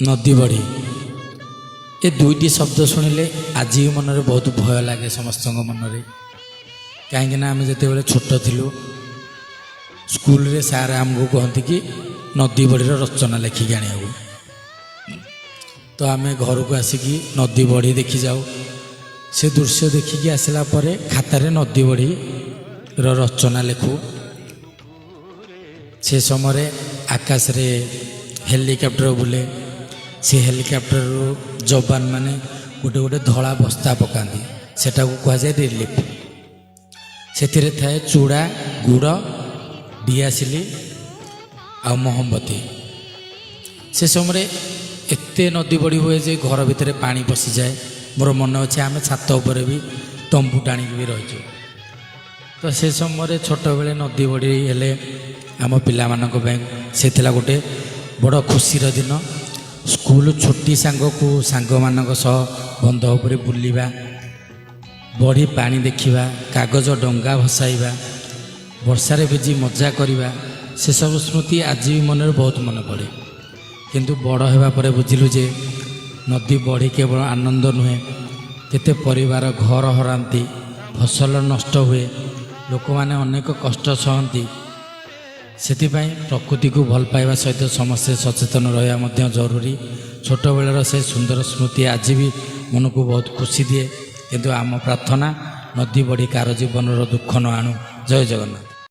नदी बड़ी ए दुईटी शब्द शुणिले आज भी मन में बहुत भय लगे समस्त मन में कहीं आम जो छोट थिलु स्कूल रे सार आमको कहती कि नदी बड़ी रचना लेखिक आने तो आम घर को आसिकी नदी बड़ी देखी जाऊ से दृश्य देखिकी आसला परे खातार नदी बड़ी रचना लेखु से समय आकाश रे हेलिकॉप्टर बुले से हेलिकॉप्टर जवान माने गोटे गोटे धला बस्ता पकाती सेटा को कह जाए रिलीफ से थाए चूड़ा गुड़ डियासिली आ मोहम्बती से समय एते नदी बड़ी हुए जे घर भितर पानी पशि जाए मोर मन अच्छे आम छात उपर भी तंबू टाणिक भी रही तो से समय छोट बेले नदी बड़ी हेले आम पाई से गोटे बड़ खुशीर दिन स्कूल छुट्टी सांग को सांग मानक सह बंध उपर बुलवा बड़ी पानी देखा कागज डंगा भसाइबा वर्षारे भिजी मजा करवा से सब स्मृति आज भी मन में बहुत मन पड़े किंतु बड़ होगा पर बुझिलु जे नदी बढ़ी केवल आनंद नुहे केते परिवार घर हरांती फसल नष्ट हुए लोक माने अनेक कष्ट सहती सेतिपाई प्रकृति को भल पाइबा सहित समस्ते सचेतन रहा जरूरी छोट बेलर से सुंदर स्मृति आज भी मन को बहुत खुशी दिए किंतु आम प्रार्थना नदी बड़ी कार जीवन दुख न आणु। जय जगन्नाथ।